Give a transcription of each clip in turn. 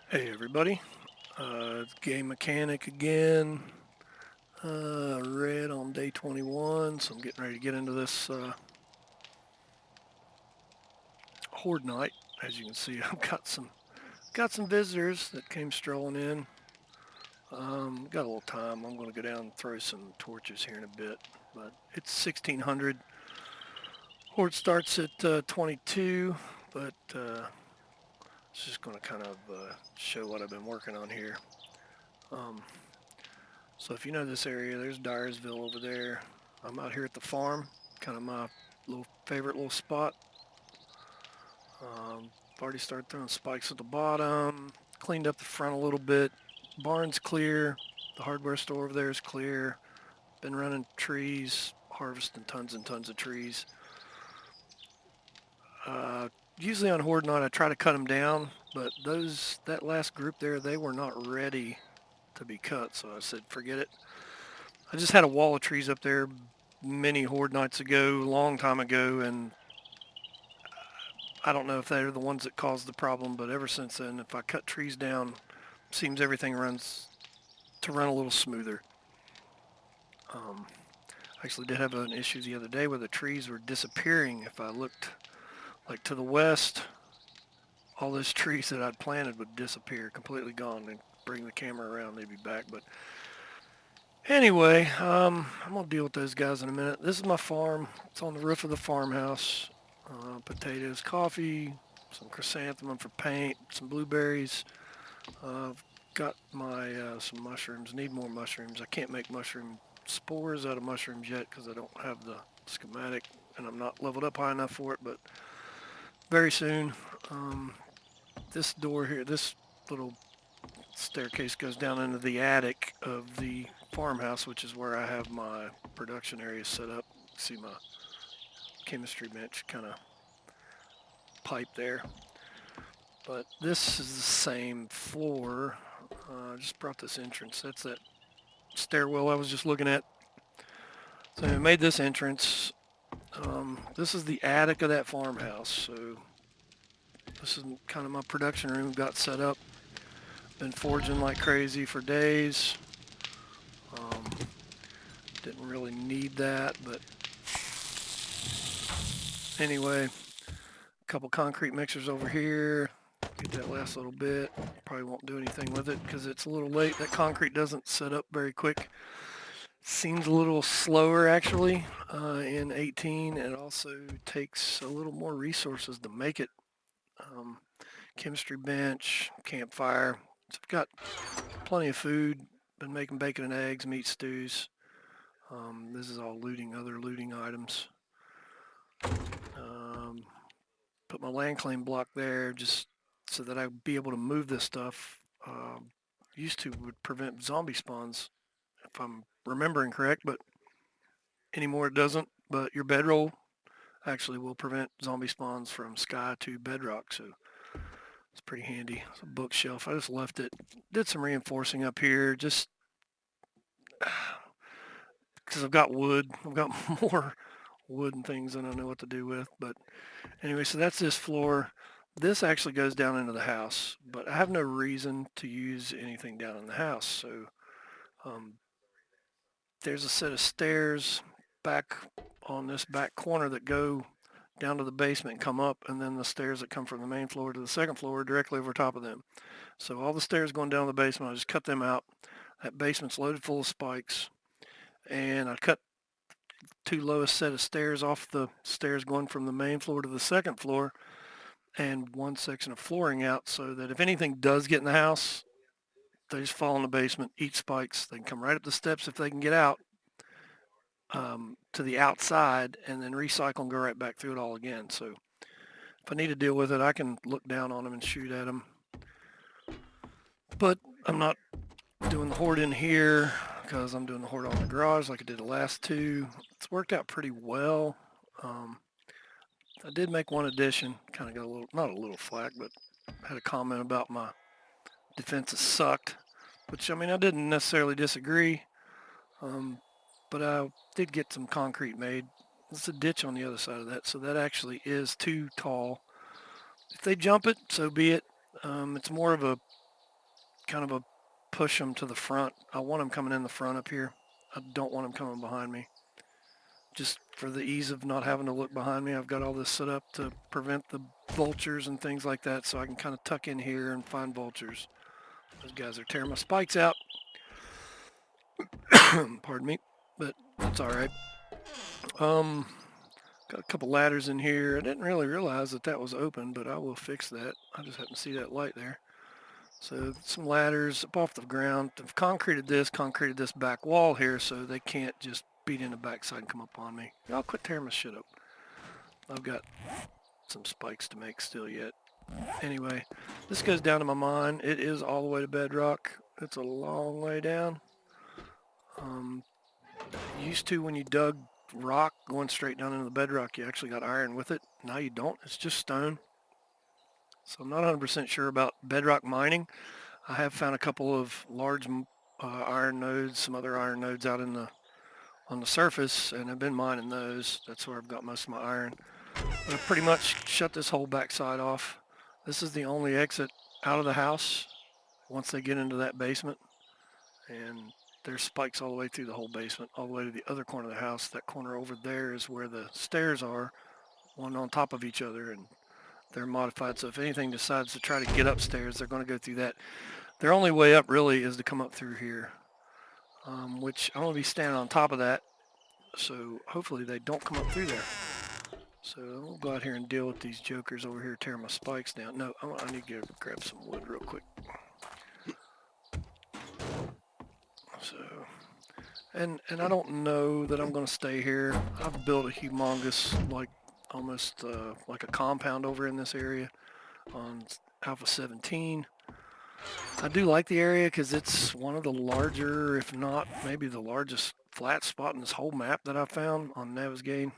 Hey everybody, it's Game Mechanic again. Red on day 21, so I'm getting ready to get into this Horde night. As you can see, I've got some visitors that came strolling in. Got a little time. I'm going to go down and throw some torches here in a bit, but it's 1600. Horde starts at 22, but it's just going to kind of show what I've been working on here. Um, So if you know this area, there's Dyersville over there. I'm out here at the farm, kind of my little favorite little spot. I've already started throwing spikes at the bottom, cleaned up the front a little bit. Barn's clear. The hardware store over there is clear. Been running trees, harvesting tons and tons of trees. Uh, Usually on Horde Night, I try to cut them down, but that last group there, they were not ready to be cut. So I said, forget it. I just had a wall of trees up there many Horde nights ago, a long time ago, and I don't know if they're the ones that caused the problem, but ever since then, if I cut trees down, seems everything runs to run a little smoother. Um, I actually did have an issue the other day where the trees were disappearing. If I looked like to the west, all those trees that I'd planted would disappear, completely gone, and bring the camera around, they'd be back. But anyway, I'm gonna deal with those guys in a minute. This is my farm. It's on the roof of the farmhouse. Potatoes, coffee, some chrysanthemum for paint, some blueberries. I've got my some mushrooms. Need more mushrooms. I can't make mushroom spores out of mushrooms yet because I don't have the schematic and I'm not leveled up high enough for it. But very soon. Um, this door here, this little staircase goes down into the attic of the farmhouse, which is where I have my production area set up. See my chemistry bench kind of pipe there. But this is the same floor. I just brought this entrance. That's that stairwell I was just looking at. So I made this entrance. This is the attic of that farmhouse. So this is kind of my production room. Got set up. Been forging like crazy for days. Um, didn't really need that, but anyway, a couple concrete mixers over here. Get that last little bit. Probably won't do anything with it because it's a little late. That concrete doesn't set up very quick. Seems a little slower actually in 18. It also takes a little more resources to make it. Um, Chemistry bench, campfire. So I've got plenty of food. Been making bacon and eggs, meat stews. This is all other looting items. Um, Put my land claim block there just so that I'd be able to move this stuff. Used to would prevent zombie spawns, if I'm remembering correct, but anymore it doesn't. But your bedroll actually will prevent zombie spawns from sky to bedrock, so it's pretty handy. It's a bookshelf. I just left it. Did some reinforcing up here just because I've got wood. I've got more wood and things than I know what to do with. But anyway, so that's this floor. This actually goes down into the house, but I have no reason to use anything down in the house. So um, there's a set of stairs back on this back corner that go down to the basement and come up, and then the stairs that come from the main floor to the second floor are directly over top of them. So all the stairs going down to the basement, I just cut them out. That basement's loaded full of spikes, and I cut two lowest set of stairs off the stairs going from the main floor to the second floor, and one section of flooring out so that if anything does get in the house, they just fall in the basement, eat spikes. They can come right up the steps if they can get out to the outside and then recycle and go right back through it all again. So if I need to deal with it, I can look down on them and shoot at them. But I'm not doing the horde in here because I'm doing the horde on the garage like I did the last two. It's worked out pretty well. Um, I did make one addition, kind of got a little, not a little flack, but had a comment about my defenses sucked, which I mean, I didn't necessarily disagree, um, but I did get some concrete made. There's a ditch on the other side of that, so that actually is too tall. If they jump it, so be it. It's more of a kind of a push them to the front. I want them coming in the front up here. I don't want them coming behind me. Just for the ease of not having to look behind me, I've got all this set up to prevent the vultures and things like that, so I can kind of tuck in here and find vultures. Those guys are tearing my spikes out. Pardon me, but that's all right. Got a couple ladders in here. I didn't really realize that that was open, but I will fix that. I just happened to see that light there. So some ladders up off the ground. I've concreted this back wall here so they can't just beat in the backside and come up on me. Y'all quit tearing my shit up. I've got some spikes to make still yet. Anyway, this goes down to my mine. It is all the way to bedrock. It's a long way down. Used to, when you dug rock going straight down into the bedrock, you actually got iron with it. Now you don't. It's just stone. So I'm not 100% sure about bedrock mining. I have found a couple of large iron nodes, some other iron nodes out on the surface, and I've been mining those. That's where I've got most of my iron. But I've pretty much shut this whole backside off. This is the only exit out of the house once they get into that basement. And there's spikes all the way through the whole basement, all the way to the other corner of the house. That corner over there is where the stairs are, one on top of each other, and they're modified. So if anything decides to try to get upstairs, they're going to go through that. Their only way up really is to come up through here, which I'm going to be standing on top of that. So hopefully they don't come up through there. So I'll go out here and deal with these jokers over here tearing my spikes down. No, I need to go grab some wood real quick. So, and I don't know that I'm going to stay here. I've built a humongous, like almost like a compound over in this area on Alpha 17. I do like the area because it's one of the larger, if not maybe the largest flat spot in this whole map that I found on Navigating.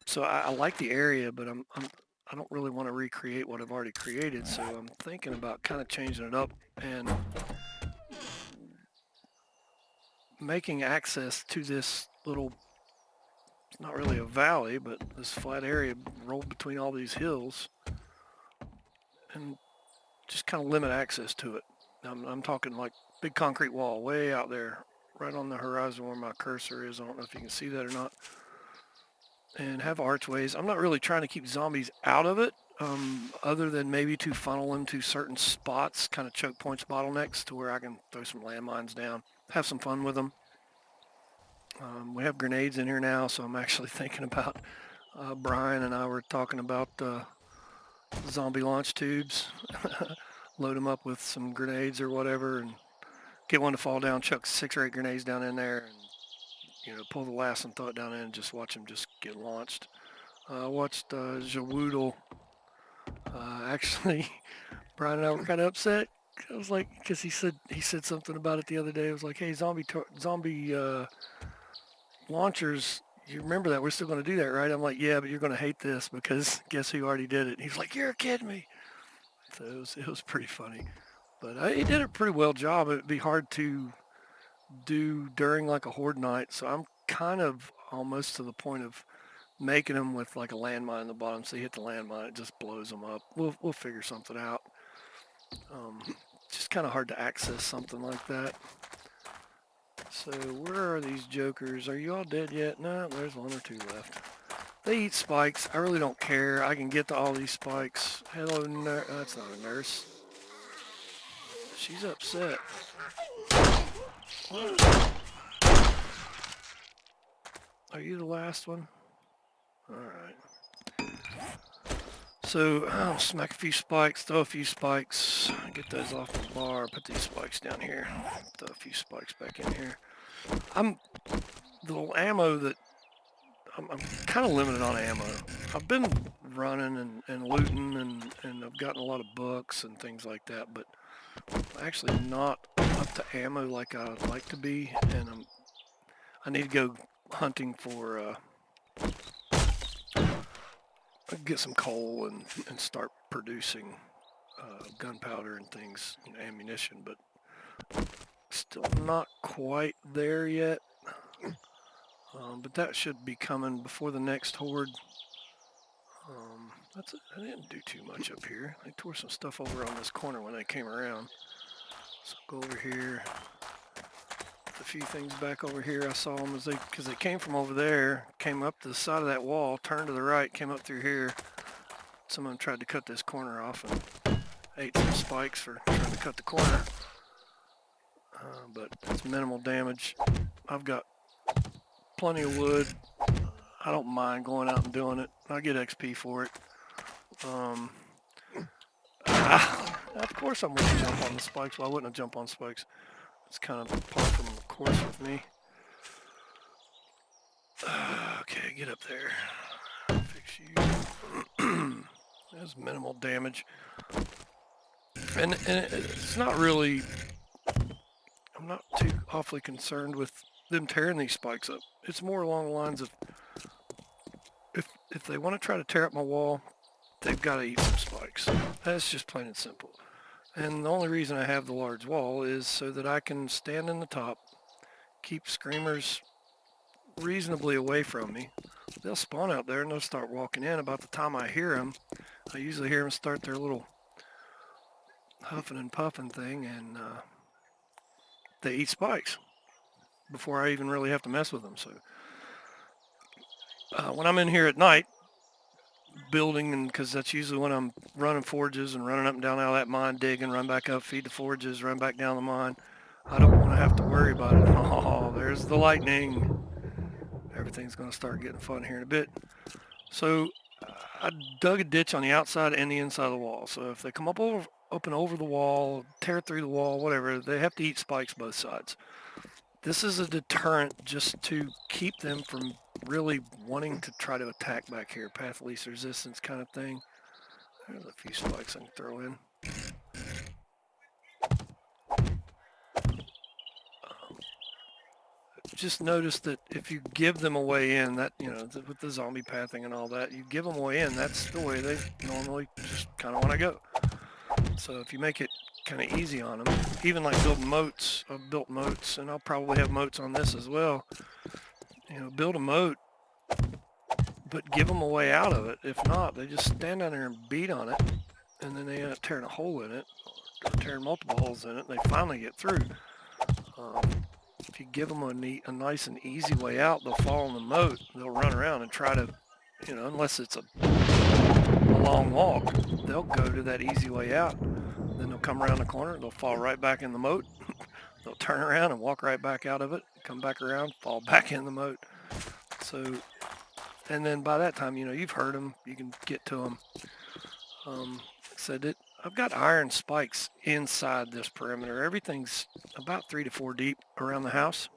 So I like the area, but I don't really want to recreate what I've already created. So I'm thinking about kind of changing it up and making access to this little, it's not really a valley, but this flat area rolled between all these hills, and just kind of limit access to it. I'm talking like big concrete wall way out there, right on the horizon where my cursor is. I don't know if you can see that or not. And have archways. I'm not really trying to keep zombies out of it, other than maybe to funnel them to certain spots, kind of choke points, bottlenecks, to where I can throw some landmines down, have some fun with them. We have grenades in here now, so I'm actually thinking about, Brian and I were talking about zombie launch tubes. Load them up with some grenades or whatever and get one to fall down, chuck 6 or 8 grenades down in there, and pull the last and throw it down in and just watch them just get launched. I watched Jawoodle. Actually, Brian and I were kind of upset. I was like, because he said something about it the other day. It was like, hey, zombie launchers, you remember that? We're still going to do that, right? I'm like, yeah, but you're going to hate this because guess who already did it? He's like, you're kidding me. So it was pretty funny. But he did a pretty well job. It'd be hard to do during like a horde night. So I'm kind of almost to the point of making them with like a landmine in the bottom. So you hit the landmine, it just blows them up. We'll figure something out. It's just kind of hard to access something like that. So where are these jokers? Are you all dead yet? No, there's 1 or 2 left. They eat spikes. I really don't care. I can get to all these spikes. Hello, nurse. That's not a nurse. She's upset. What? Are you the last one? All right. So I'll smack a few spikes, throw a few spikes, get those off the bar, put these spikes down here, throw a few spikes back in here. The little ammo that I'm kind of limited on ammo. I've been running and looting and I've gotten a lot of books and things like that, but I'm actually not up to ammo like I'd like to be, and I need to go hunting for get some coal and start producing gunpowder and things, ammunition, but still not quite there yet. But that should be coming before the next horde. That's it. I didn't do too much up here. I tore some stuff over on this corner when I came around. So go over here. A few things back over here. I saw them because they came from over there, came up to the side of that wall, turned to the right, came up through here. Someone tried to cut this corner off and ate some spikes for trying to cut the corner. But it's minimal damage. I've got plenty of wood. I don't mind going out and doing it. I get XP for it. Of course I'm going to jump on the spikes. Why wouldn't I jump on spikes? It's kind of part from the course with me. Okay, get up there. Fix you. There's minimal damage. And it's not really... I'm not too awfully concerned with them tearing these spikes up. It's more along the lines of if they want to try to tear up my wall, they've got to eat some spikes. That's just plain and simple. And the only reason I have the large wall is so that I can stand in the top, keep screamers reasonably away from me. They'll spawn out there and they'll start walking in. About the time I hear them, I usually hear them start their little huffing and puffing thing, and they eat spikes before I even really have to mess with them. So when I'm in here at night, building, and because that's usually when I'm running forges and running up and down out of that mine, digging, run back up, feed the forges, run back down the mine. I don't want to have to worry about it. Oh, there's the lightning. Everything's going to start getting fun here in a bit. So I dug a ditch on the outside and the inside of the wall. So if they come up and over the wall, tear through the wall, whatever, they have to eat spikes both sides. This is a deterrent just to keep them from really wanting to try to attack back here. Path of least resistance kind of thing. There's a few spikes I can throw in. Just notice that if you give them a way in, that, you know, with the zombie pathing and all that, you give them a way in, that's the way they normally just kind of want to go. So if you make it kind of easy on them, even like building moats, I've built moats, and I'll probably have moats on this as well. You know, build a moat, but give them a way out of it. If not, they just stand down there and beat on it, and then they end up tearing a hole in it, or tearing multiple holes in it, and they finally get through. If you give them a nice and easy way out, they'll fall in the moat. They'll run around and try to, you know, unless it's a long walk, they'll go to that easy way out. Then they'll come around the corner, they'll fall right back in the moat. They'll turn around and walk right back out of it, come back around, fall back in the moat. So, and then by that time, you know, you've heard them, you can get to them. I've got iron spikes inside this perimeter. Everything's about 3 to 4 deep around the house.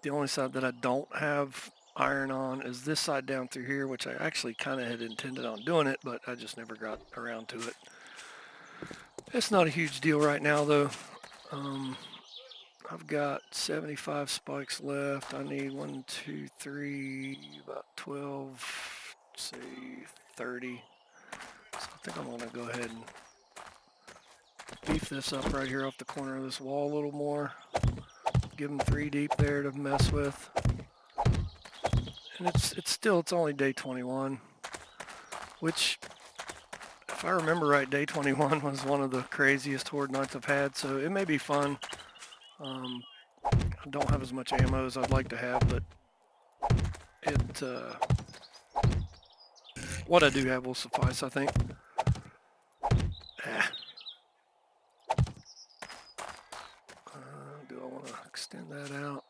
The only side that I don't have iron on is this side down through here, which I actually kind of had intended on doing it, but I just never got around to it. It's not a huge deal right now, though. I've got 75 spikes left. I need 1, 2, 3, about 12, say 30. So I think I'm going to go ahead and beef this up right here off the corner of this wall a little more. Give them 3 deep there to mess with. And it's only day 21, which, if I remember right, day 21 was one of the craziest Horde nights I've had, so it may be fun. I don't have as much ammo as I'd like to have, but what I do have will suffice, I think. Do I want to extend that out?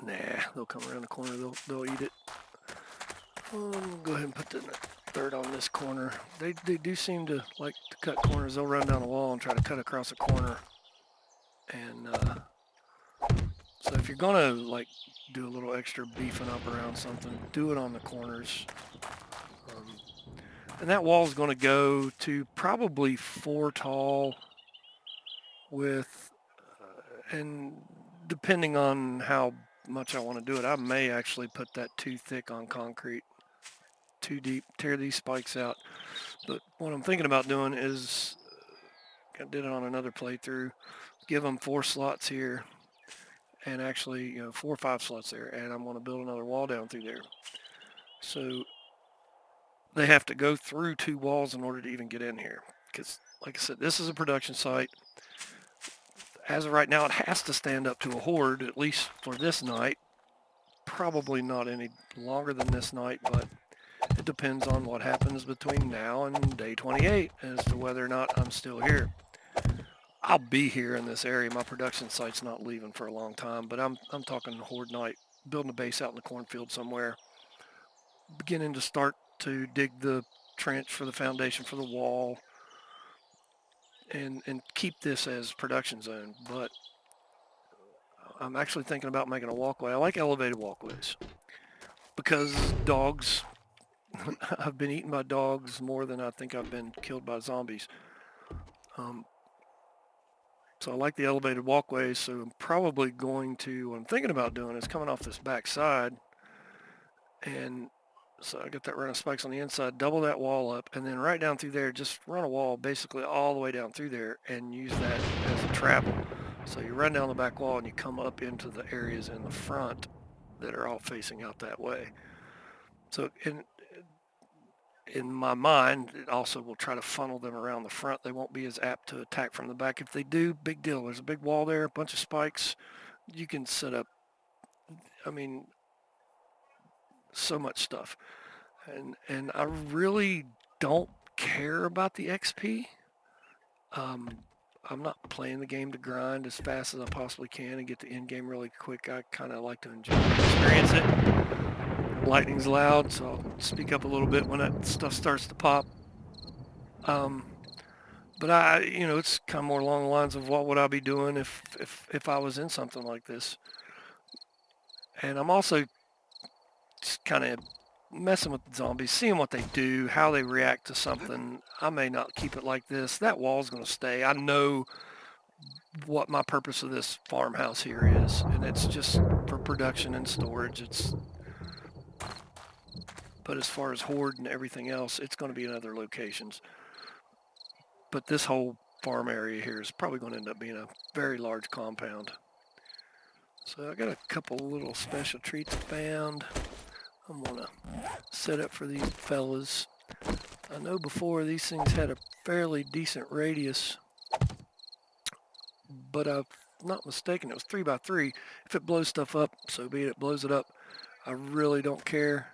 Nah, they'll come around the corner, they'll eat it. Go ahead and put the dirt on this corner. They do seem to like to cut corners. They'll run down the wall and try to cut across a corner. And so if you're gonna like do a little extra beefing up around something, do it on the corners. And that wall is going to go to probably 4 tall with, and depending on how much I want to do it, I may actually put that too thick on concrete, too deep, tear these spikes out. But what I'm thinking about doing is, I did it on another playthrough, give them 4 slots here, and actually, 4 or 5 slots there, and I'm going to build another wall down through there. So they have to go through 2 walls in order to even get in here. Because, like I said, this is a production site. As of right now, it has to stand up to a horde, at least for this night. Probably not any longer than this night, but it depends on what happens between now and day 28 as to whether or not I'm still here. I'll be here in this area. My production site's not leaving for a long time, but I'm talking horde night, building a base out in the cornfield somewhere, beginning to start to dig the trench for the foundation for the wall, and keep this as production zone. But I'm actually thinking about making a walkway. I like elevated walkways because dogs. I've been eaten by dogs more than I think I've been killed by zombies. So I like the elevated walkways. So I'm probably going to. What I'm thinking about doing is coming off this back side, and so I got that run of spikes on the inside, double that wall up, and then right down through there, just run a wall basically all the way down through there and use that as a travel. So you run down the back wall and you come up into the areas in the front that are all facing out that way. So in my mind, it also will try to funnel them around the front. They won't be as apt to attack from the back. If they do, big deal. There's a big wall there, a bunch of spikes. You can set up, I mean, so much stuff. And I really don't care about the XP. I'm not playing the game to grind as fast as I possibly can and get the end game really quick. I kind of like to enjoy it, experience it. Lightning's loud, so I'll speak up a little bit when that stuff starts to pop. But it's kind of more along the lines of what would I be doing if I was in something like this. And I'm also just kind of messing with the zombies, seeing what they do, how they react to something. I may not keep it like this. That wall's going to stay. I know what my purpose of this farmhouse here is, and it's just for production and storage. But as far as horde and everything else, it's going to be in other locations. But this whole farm area here is probably going to end up being a very large compound. So I got a couple little special treats found. I'm going to set up for these fellas. I know before these things had a fairly decent radius, but I'm not mistaken, it was 3x3. If it blows stuff up, so be it, it blows it up. I really don't care.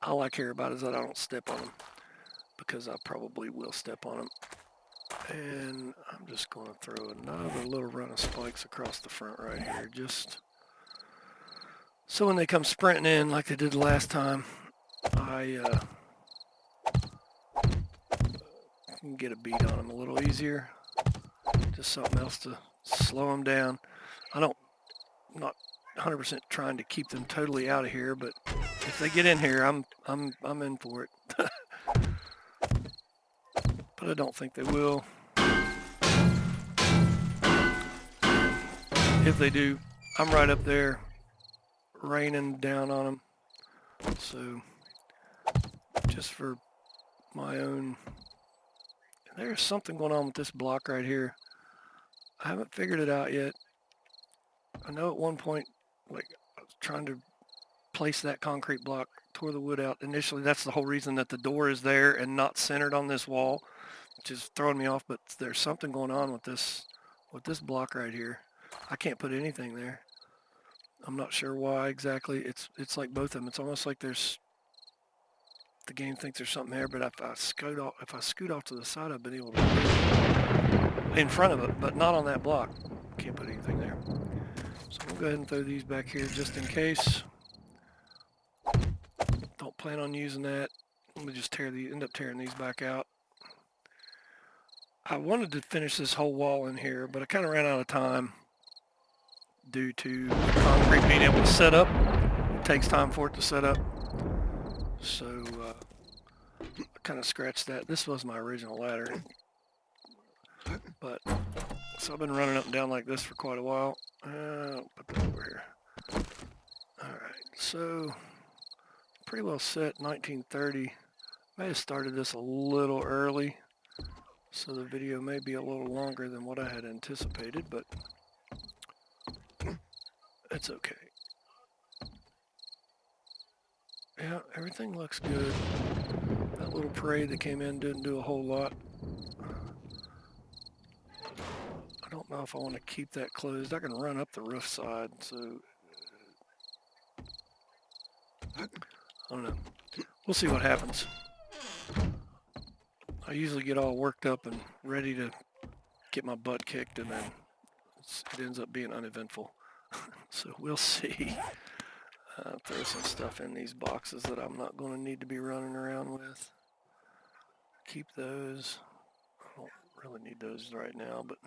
All I care about is that I don't step on them, because I probably will step on them. And I'm just going to throw another little run of spikes across the front right here, just so when they come sprinting in like they did the last time, I can get a beat on them a little easier. Just something else to slow them down. I'm not 100% trying to keep them totally out of here, but if they get in here, I'm in for it. But I don't think they will. If they do, I'm right up there, raining down on them. So just for my own, there's something going on with this block right here. I haven't figured it out yet. I know at one point, like, I was trying to place that concrete block, tore the wood out. Initially, that's the whole reason that the door is there and not centered on this wall, which is throwing me off. But there's something going on with this block right here. I can't put anything there. I'm not sure why exactly. It's like both of them. It's almost like the game thinks there's something there, but if I scoot off to the side, I've been able to do it in front of it, but not on that block. Can't put anything there. So we'll go ahead and throw these back here just in case. Don't plan on using that. I'm gonna just end up tearing these back out. I wanted to finish this whole wall in here, but I kind of ran out of time due to concrete being able to set up. It takes time for it to set up. So I kind of scratched that. This was my original ladder. But, so I've been running up and down like this for quite a while. I'll put that over here. Alright, so pretty well set, 1930. May have started this a little early, so the video may be a little longer than what I had anticipated, but it's okay. Yeah, everything looks good. That little parade that came in didn't do a whole lot. I don't know if I want to keep that closed. I can run up the roof side, so I don't know. We'll see what happens. I usually get all worked up and ready to get my butt kicked, and then it ends up being uneventful. So we'll see. Throw some stuff in these boxes that I'm not going to need to be running around with. Keep those. I don't really need those right now, but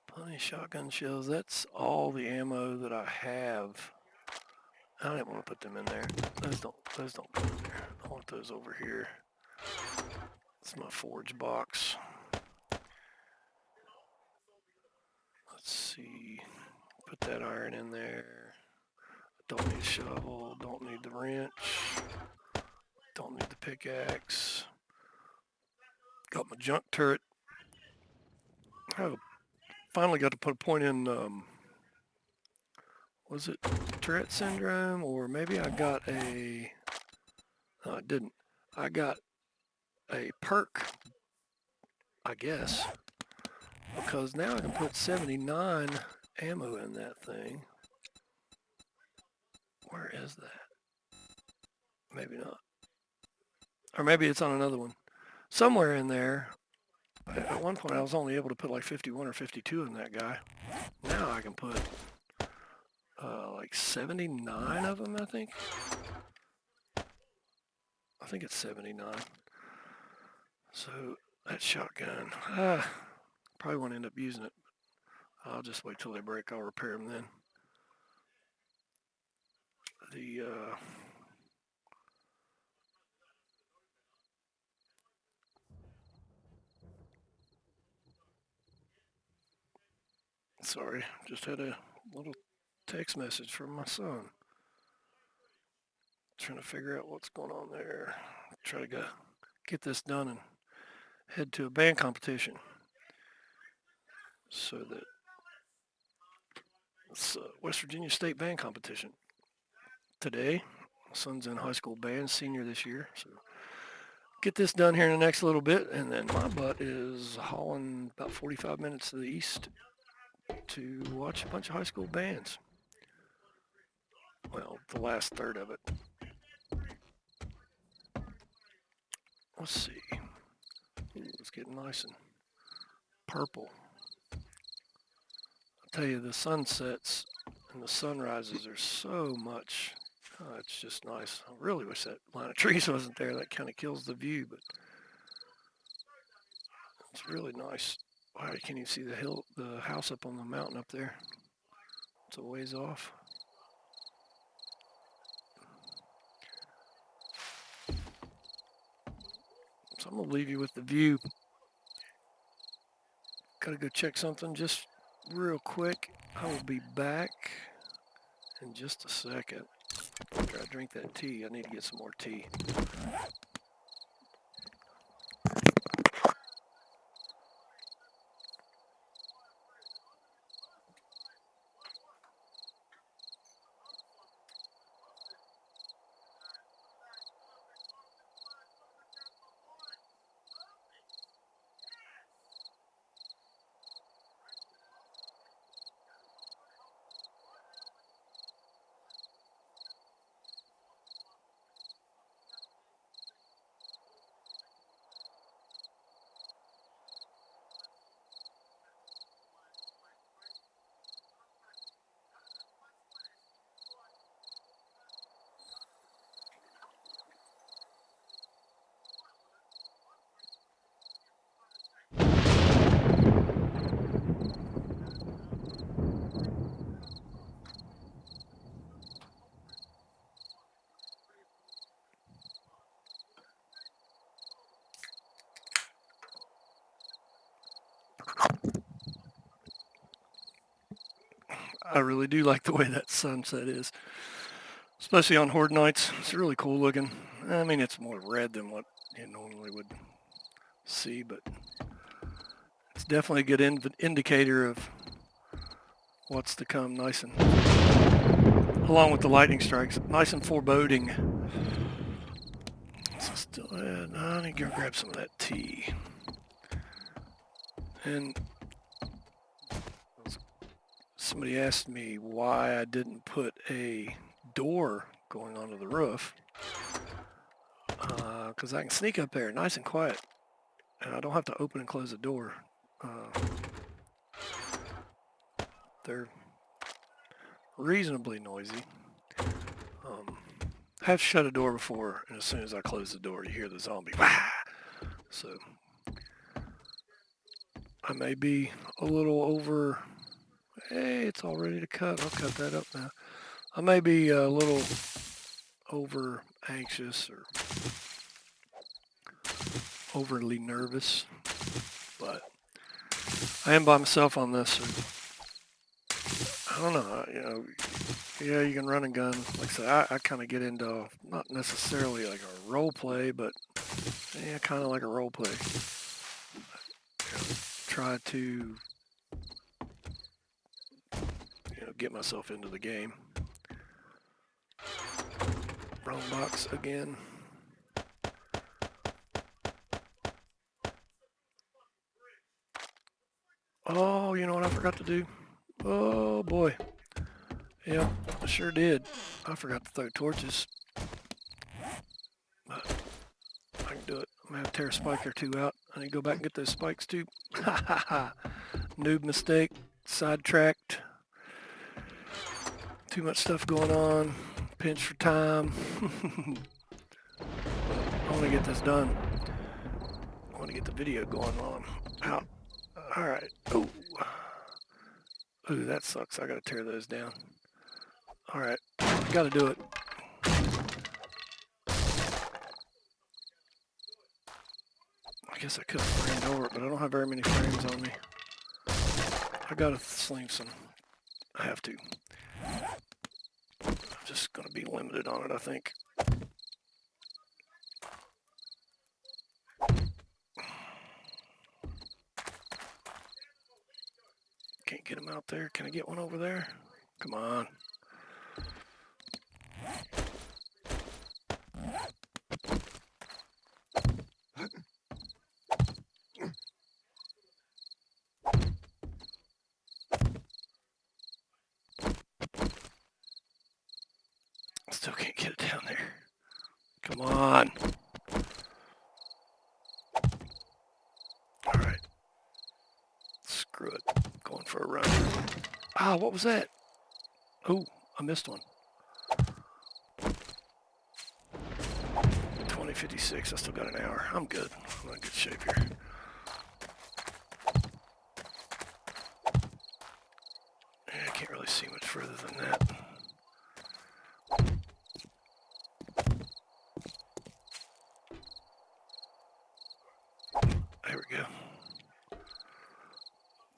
plenty of shotgun shells. That's all the ammo that I have. I didn't want to put them in there. Those don't go in there. I want those over here. That's my forge box. Let's see. Put that iron in there. Don't need a shovel. Don't need the wrench. Don't need the pickaxe. Got my junk turret. I finally got to put a point in, was it Tourette syndrome? Or maybe I got a, no, I didn't. I got a perk, I guess, because now I can put 79 ammo in that thing. Where is that? Maybe not. Or maybe it's on another one. Somewhere in there, at one point I was only able to put like 51 or 52 in that guy. Now I can put like 79 of them, I think. I think it's 79. So that shotgun, probably won't end up using it. I'll just wait till they break. I'll repair them then. Sorry, just had a little text message from my son. Trying to figure out what's going on there. Try to get this done and head to a band competition. So that it's West Virginia State Band Competition today. My son's in high school band, senior this year. So get this done here in the next little bit, and then my butt is hauling about 45 minutes to the east to watch a bunch of high school bands. Well, the last third of it. Let's see. Ooh, it's getting nice and purple. I'll tell you, the sunsets and the sunrises are so much. It's just nice. I really wish that line of trees wasn't there. That kind of kills the view, but it's really nice. Wow, you can't even see the house up on the mountain up there. It's a ways off. So I'm going to leave you with the view. Got to go check something just real quick. I will be back in just a second. After I drink that tea, I need to get some more tea. I really do like the way that sunset is, especially on Horde nights. It's really cool looking. I mean, it's more red than what you normally would see, but it's definitely a good indicator of what's to come. Nice and, along with the lightning strikes, nice and foreboding. Still had, I need to go grab some of that tea. And somebody asked me why I didn't put a door going onto the roof. Because I can sneak up there nice and quiet. And I don't have to open and close the door. They're reasonably noisy. I have shut a door before, and as soon as I close the door, you hear the zombie. Wah! So I may be a little over. Hey, it's all ready to cut. I'll cut that up now. I may be a little over anxious or overly nervous, but I am by myself on this. So I don't know, yeah, you can run and gun. Like I said, I kind of get into not necessarily like a role play, but yeah, kind of like a role play. Try to, get myself into the game. Wrong box again. Oh, you know what I forgot to do? Oh boy. Yep, I sure did. I forgot to throw torches. But I can do it. I'm gonna have to tear a spike or two out. I need to go back and get those spikes too. Ha ha ha. Noob mistake. Sidetracked. Too much stuff going on. Pinch for time. I want to get this done. I want to get the video going on. Out. Alright. Oh. Ooh, that sucks. I gotta tear those down. Alright. Gotta do it. I guess I could have framed over it, but I don't have very many frames on me. I gotta sling some. I have to. I'm just gonna be limited on it, I think. Can't get him out there. Can I get one over there? Come on. Still can't get it down there. Come on. Alright. Screw it. Going for a run. Ah, what was that? Oh, I missed one. 20:56. I still got an hour. I'm good. I'm in good shape here. I can't really see much further than that. There we go.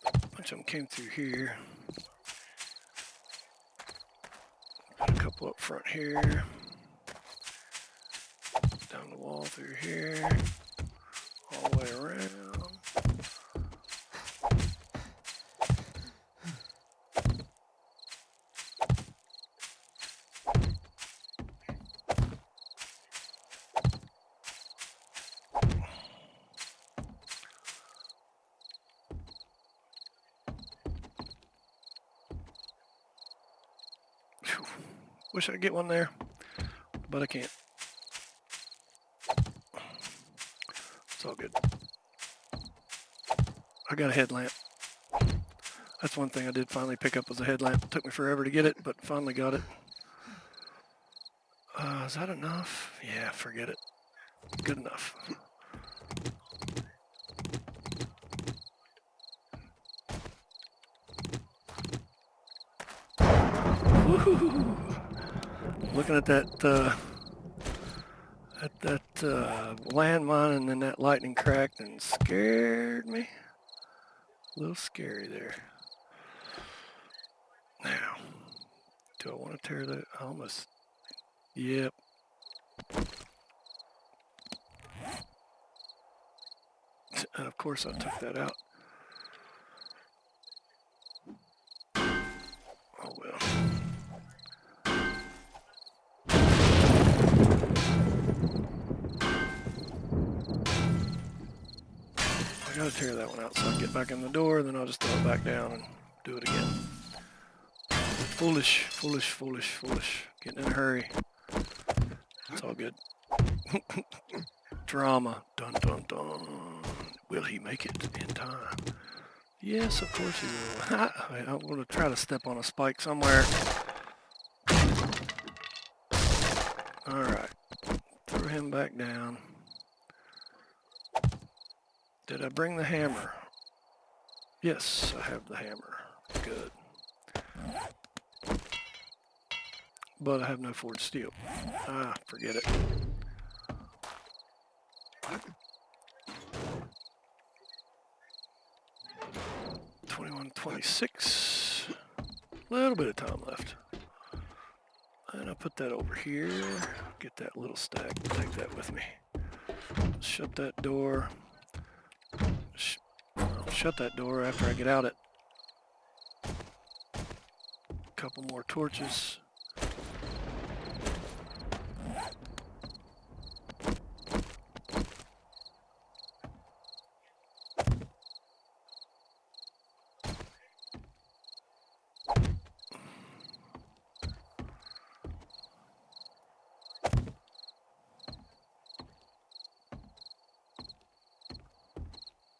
A bunch of them came through here. Got a couple up front here. Down the wall through here. All the way around. Wish I could get one there, but I can't. It's all good. I got a headlamp. That's one thing I did finally pick up was a headlamp. It took me forever to get it, but finally got it. Is that enough? Yeah, forget it. Good enough. Woohoo! Looking at that landmine and then that lightning cracked and scared me. A little scary there. Now, do I want to tear that? Almost. Yep. And of course I took that out. Oh well. gotta tear that one out so I can get back in the door, then I'll just throw it back down and do it again. Foolish, foolish, foolish, foolish. Getting in a hurry. It's all good. Drama. Dun dun dun. Will he make it in time? Yes, of course he will. I'm going to try to step on a spike somewhere. Alright. Throw him back down. Did I bring the hammer? Yes, I have the hammer. Good. But I have no forged steel. Ah, forget it. $21.26. A little bit of time left. And I'll put that over here. Get that little stack. Take that with me. Shut that door. I'll shut that door after I get out it. Couple more torches.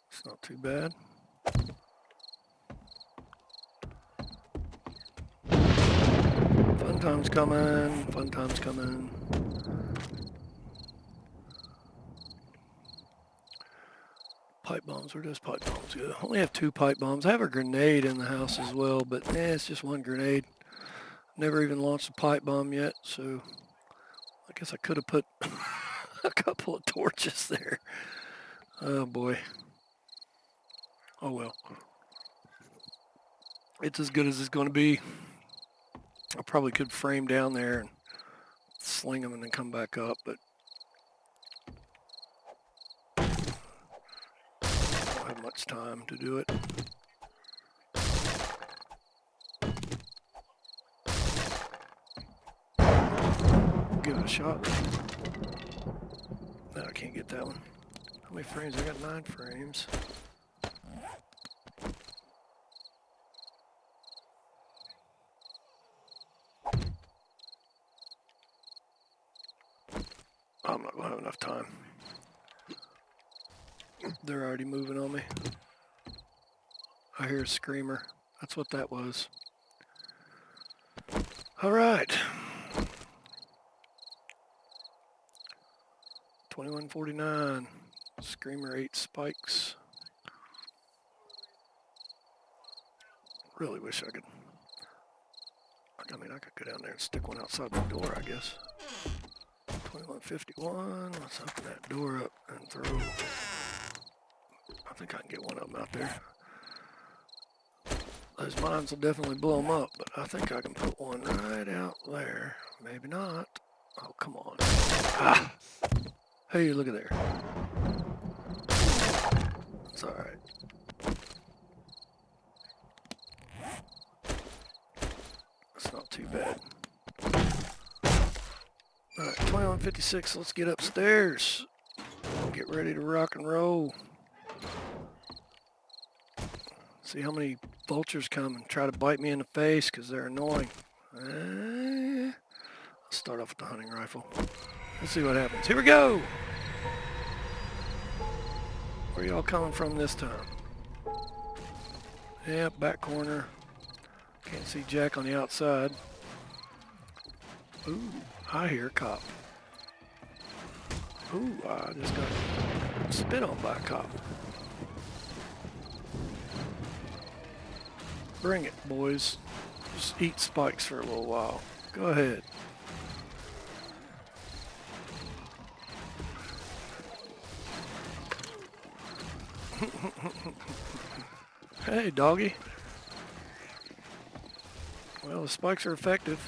It's not too bad. Fun times coming, fun times coming. Pipe bombs, where does pipe bombs go? I only have 2 pipe bombs. I have a grenade in the house as well, but it's just 1 grenade. Never even launched a pipe bomb yet, so I guess I could have put a couple of torches there. Oh boy. Oh well. It's as good as it's going to be. I probably could frame down there and sling them and then come back up, but I don't have much time to do it. Give it a shot. No, I can't get that one. How many frames? I got 9 frames. I'm not going to have enough time. They're already moving on me. I hear a screamer. That's what that was. All right. 2149. Screamer 8 spikes. Really wish I could. I mean, I could go down there and stick one outside the door, I guess. 2151. Let's open that door up and throw. I think I can get one of them out there. Those mines will definitely blow them up, but I think I can put one right out there. Maybe not. Oh, come on. Ah! Hey, look at there. It's all right. It's not too bad. All right, 2156. Let's get upstairs. Get ready to rock and roll. See how many vultures come and try to bite me in the face because they're annoying. I'll start off with the hunting rifle. Let's see what happens. Here we go! Where y'all coming from this time? Yep, back corner. Can't see Jack on the outside. Ooh, I hear a cop. Ooh, I just got spit on by a cop. Bring it, boys. Just eat spikes for a little while. Go ahead. Hey, doggy. Well, the spikes are effective.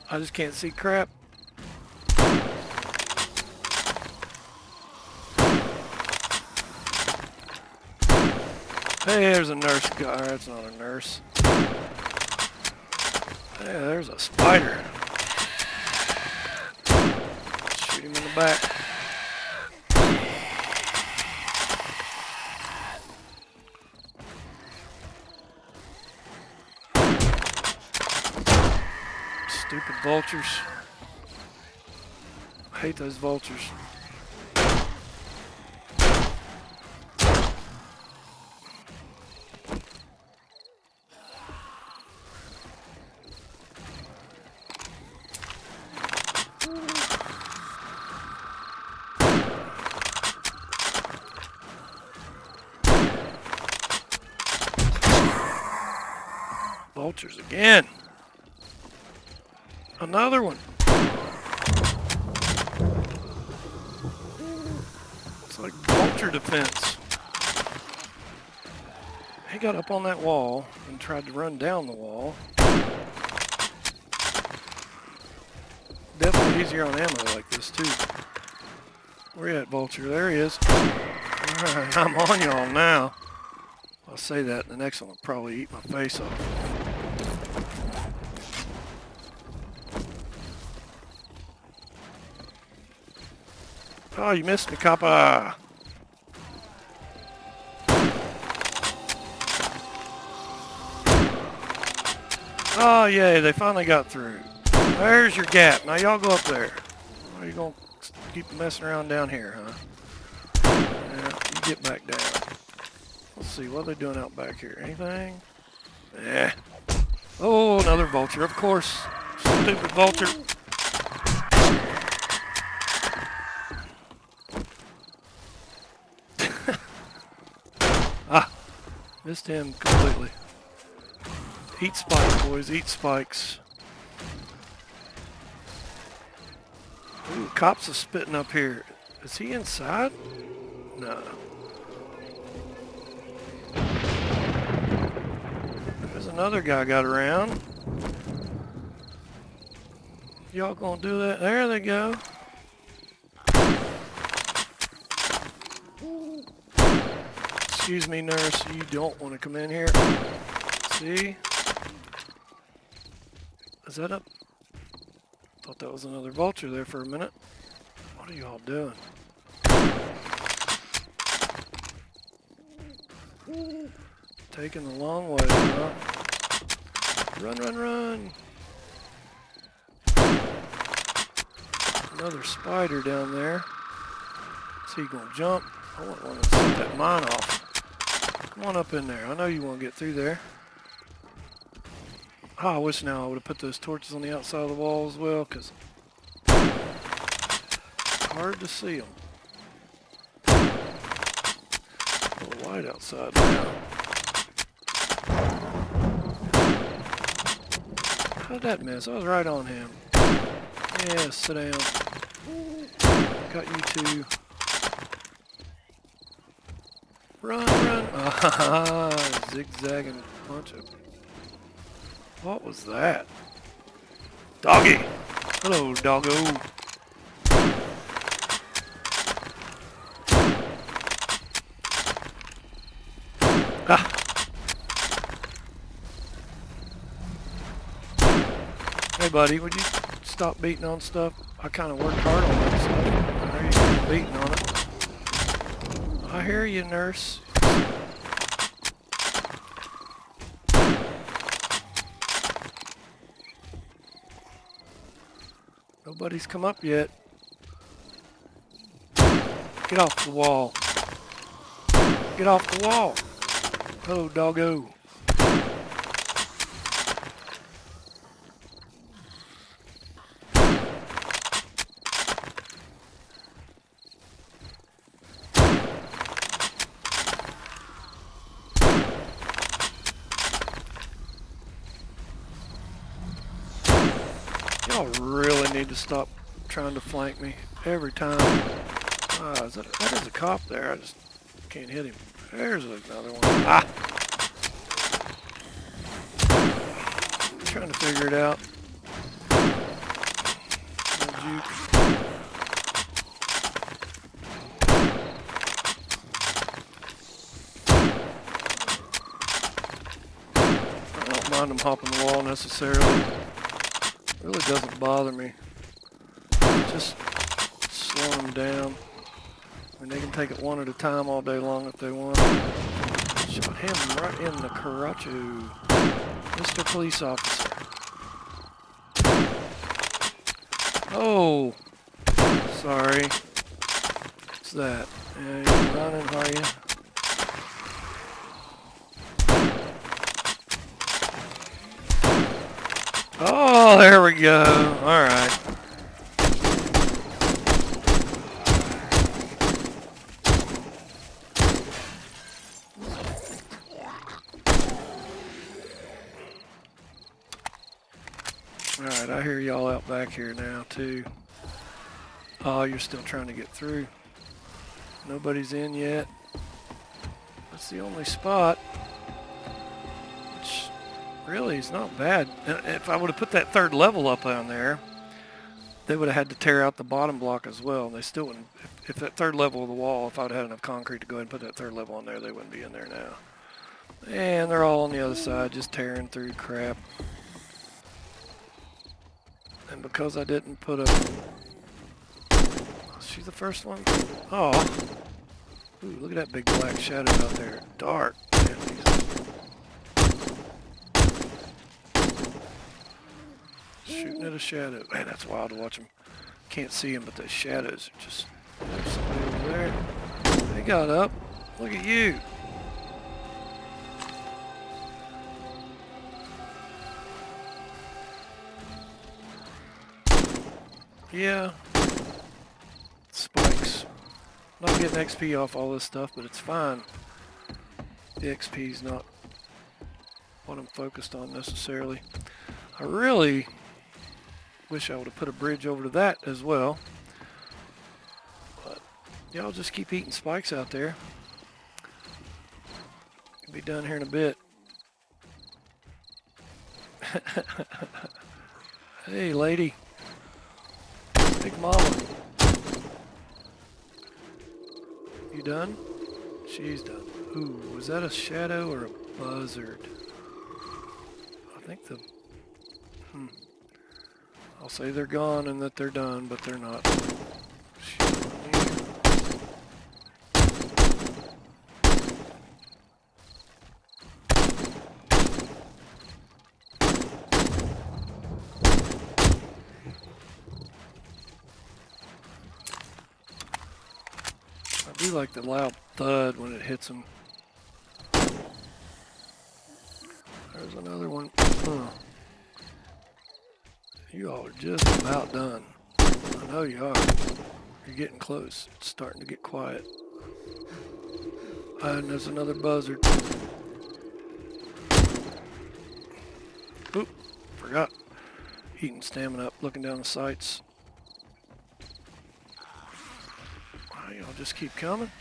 I just can't see crap. Hey, there's a nurse guy. That's not a nurse. Hey, there's a spider. Shoot him in the back. vultures. I hate those vultures. Vultures again. Another one. It's like vulture defense. He got up on that wall and tried to run down the wall. Definitely easier on ammo like this too. Where you at, vulture? There he is. Alright, I'm on y'all now. I'll say that, the next one will probably eat my face off. Oh, you missed me, Kappa. Oh, yay, they finally got through. There's your gap. Now y'all go up there. Or are you going to keep messing around down here, huh? Yeah, you get back down. Let's see, what are they doing out back here? Anything? Yeah. Oh, another vulture, of course. Stupid vulture. Ah, missed him completely. Eat spikes, boys, eat spikes. Ooh, cops are spitting up here. Is he inside? No. There's another guy got around. Y'all gonna do that? There they go. Excuse me, nurse, you don't want to come in here. See? Is that up? Thought that was another vulture there for a minute. What are y'all doing? Taking the long way, huh? Run, run, run! Another spider down there. Is he gonna jump? I want one to set that mine off. Come on up in there. I know you want to get through there. Oh, I wish now I would have put those torches on the outside of the wall as well, because it's hard to see them. A little light outside now. How did that miss? I was right on him. Yeah, sit down. Got you too. Run, run. Ah, zigzagging punch him. What was that? Doggy! Hello, doggo. Ah! Hey, buddy, would you stop beating on stuff? I kind of worked hard on that stuff. There you go, beating on it. I hear you, nurse. Nobody's come up yet. Get off the wall. Get off the wall. Hello, doggo. Y'all really need to stop trying to flank me every time. That is a cop there. I just can't hit him. There's another one. Ah! I'm trying to figure it out. Juke. I don't mind them hopping the wall necessarily. It really doesn't bother me. Just slow them down. I mean, they can take it one at a time all day long if they want. Shot him right in the Karachu. Mr. Police Officer. Oh, sorry. What's that? Yeah, you're running, are you? Oh, there we go. All right. All right, I hear y'all out back here now, too. Oh, you're still trying to get through. Nobody's in yet. That's the only spot, which really is not bad. If I would have put that third level up on there, they would have had to tear out the bottom block as well. And they still wouldn't. If that third level of the wall, if I would have had enough concrete to go ahead and put that third level on there, they wouldn't be in there now. And they're all on the other side, just tearing through crap. And because I didn't put a... Was she the first one? Oh. Ooh, look at that big black shadow out there. Dark. Man, shooting at a shadow. Man, that's wild to watch them. Can't see them, but the shadows are just... There's somebody over there. They got up. Look at you. Yeah. Spikes. Not getting XP off all this stuff, but it's fine. The XP's not what I'm focused on necessarily. I really wish I would have put a bridge over to that as well. But y'all just keep eating spikes out there. We'll be done here in a bit. Hey, lady. Big mama. You done? She's done. Ooh, was that a shadow or a buzzard? I think the... I'll say they're gone and that they're done, but they're not. I do like the loud thud when it hits them. There's another one. Huh. You all are just about done. I know you are. You're getting close. It's starting to get quiet. And there's another buzzard. Oop, forgot. Eating stamina up, looking down the sights. Y'all just keep coming.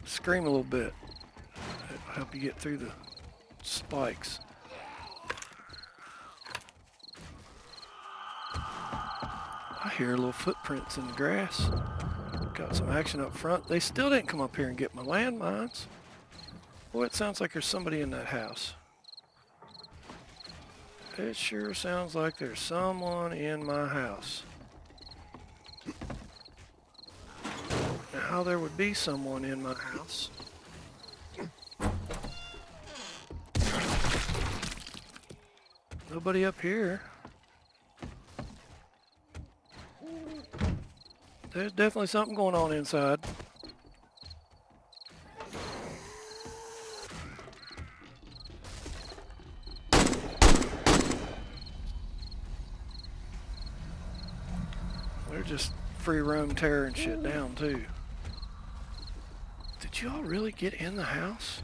Scream a little bit. That'll help you get through the spikes. I hear little footprints in the grass. Got some action up front. They still didn't come up here and get my landmines. Boy, it sounds like there's somebody in that house. It sure sounds like there's someone in my house. Now, how there would be someone in my house? Nobody up here. There's definitely something going on inside. They're just free roam tearing shit down too. Did y'all really get in the house?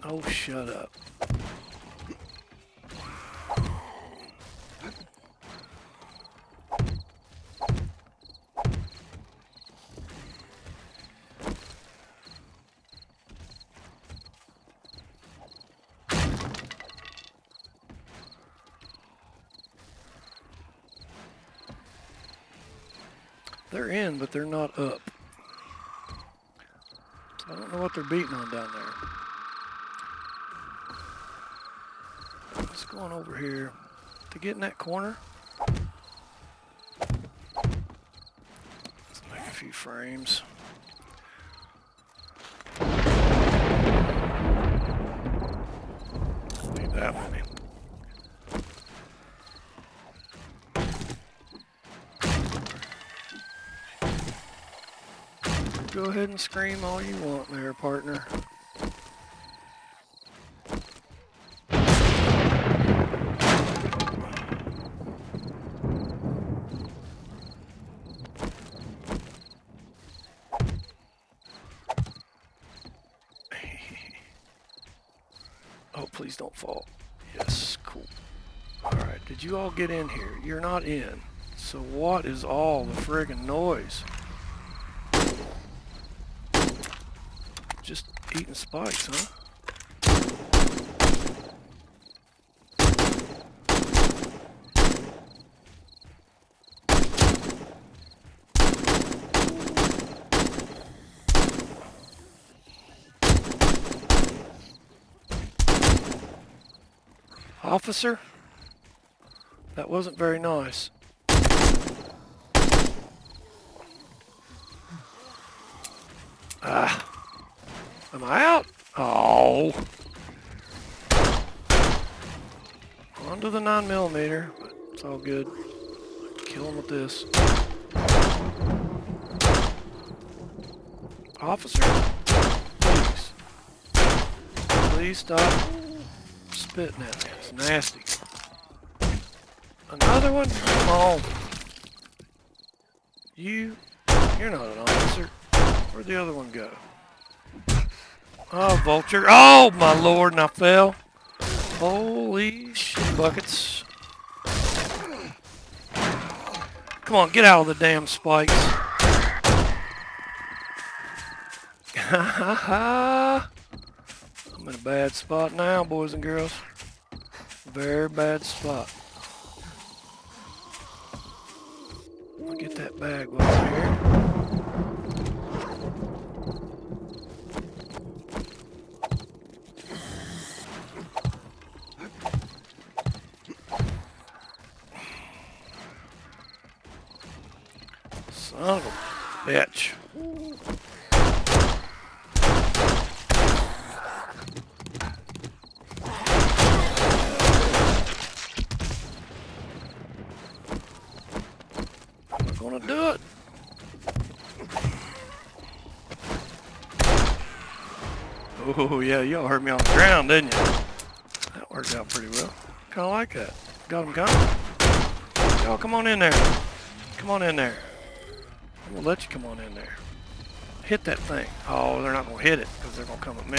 Oh, shut up. They're in, but they're not up. don't know what they're beating on down there. Let's go on over here to get in that corner. Let's make a few frames. Leave that one in. Go ahead and scream all you want there, partner. Oh, please don't fall. Yes, cool. Alright, did you all get in here? You're not in. So what is all the friggin' noise? Just eating spikes, huh? Officer? That wasn't very nice. Ah. Am I out? Oh. Onto the 9mm, but it's all good. Kill him with this. Officer, please. Please stop spitting at me. It's nasty. Another one? Come on. You're not an officer. Where'd the other one go? Oh, vulture. Oh, my lord, and I fell. Holy shit buckets. Come on, get out of the damn spikes. I'm in a bad spot now, boys and girls. Very bad spot. I'll get that bag while I'm here. Son of a bitch. I'm not gonna do it. Oh yeah, y'all heard me on the ground, didn't you? That worked out pretty well. Kinda like that. Got him coming. Y'all come on in there. Come on in there. I'm gonna let you come on in there. Hit that thing. Oh, they're not gonna hit it because they're gonna come at me.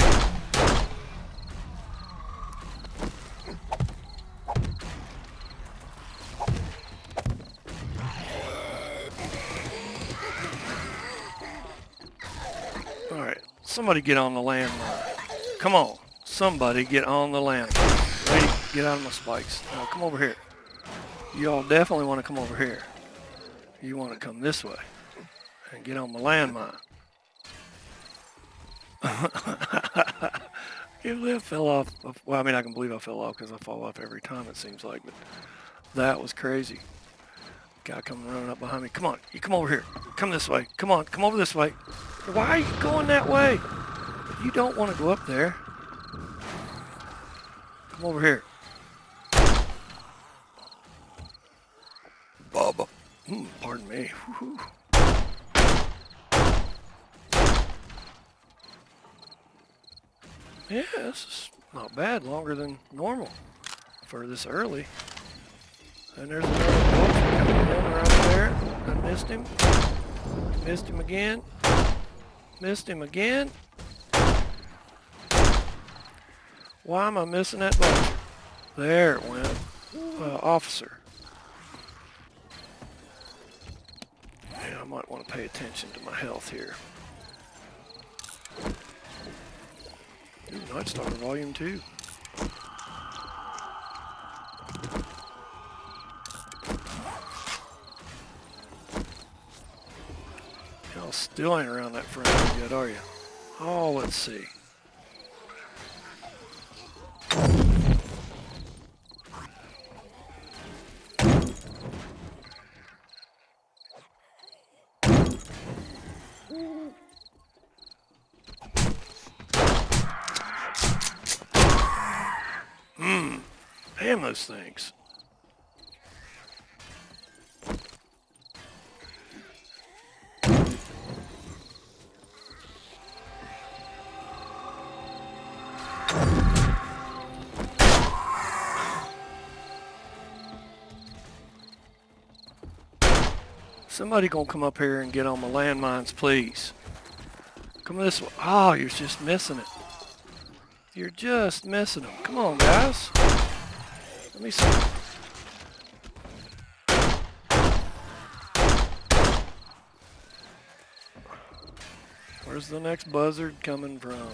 Alright, somebody get on the landmine. Come on, somebody get on the landmine. Lady, get out of my spikes. Now come over here. Y'all definitely want to come over here. You want to come this way and get on the landmine. I fell off. Well, I mean, I can believe I fell off because I fall off every time it seems like, but that was crazy. Guy coming running up behind me. Come on, you come over here. Come this way. Come on, come over this way. Why are you going that way? You don't want to go up there. Come over here. Bubba. Pardon me. Woo-hoo. Yeah, this is not bad. Longer than normal for this early. And there's another vulture coming in right there. I missed him. Missed him again. Missed him again. Why am I missing that vulture? There it went. Officer. Yeah, I might want to pay attention to my health here. Ooh, Night Stalker Volume 2. Y'all still ain't around that front yet, are you? Oh, let's see. Damn those things. Somebody gonna come up here and get on my landmines, please. Come this way. Oh, you're just missing it. You're just missing them. Come on, guys. Let me see. Where's the next buzzard coming from?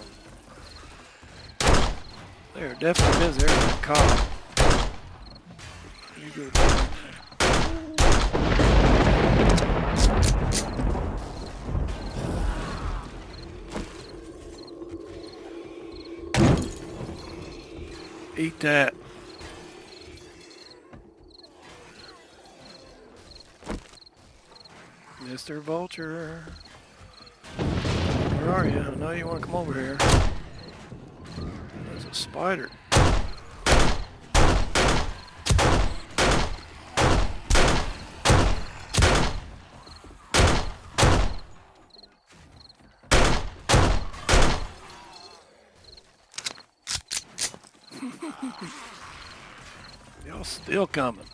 There, definitely is. There's that cop. You go down. Eat that. Mr. Vulture. Where are you? I know you want to come over here. There's a spider. Y'all still coming.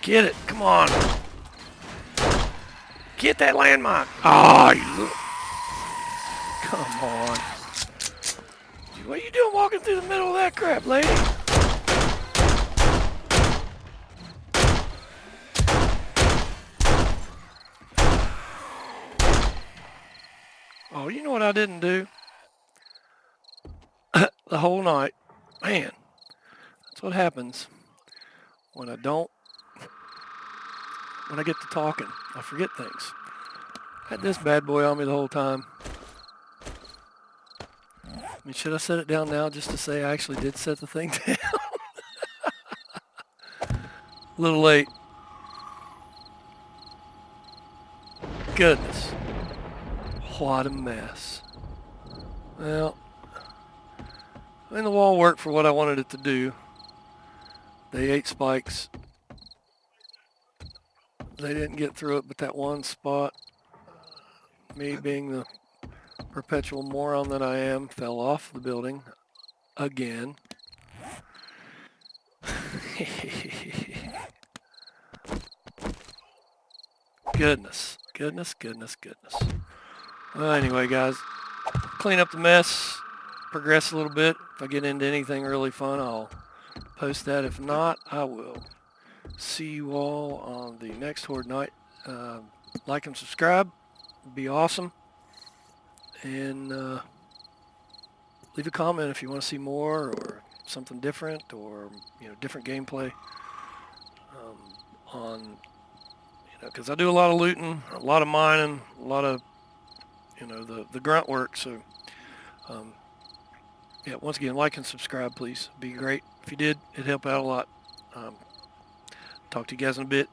Get it. Come on. Get that landmine. Oh, you little... Come on. What are you doing walking through the middle of that crap, lady? Oh, you know what I didn't do? The whole night. Man, that's what happens when I get to talking. I forget things. Had this bad boy on me the whole time. I mean, should I set it down now just to say I actually did set the thing down? A little late. Goodness. What a mess. Well, I mean, the wall worked for what I wanted it to do. They ate spikes. They didn't get through it, but that one spot, me being the perpetual moron that I am, fell off the building again. Goodness. Well, anyway, guys, clean up the mess, progress a little bit. If I get into anything really fun, I'll post that. If not, I will see you all on the next Horde night. Like and subscribe. It'd be awesome. And leave a comment if you want to see more or something different, or different gameplay on, because I do a lot of looting, a lot of mining, a lot of the grunt work. So yeah, once again, like and subscribe, please. Be great if you did. It'd help out a lot. Talk to you guys in a bit.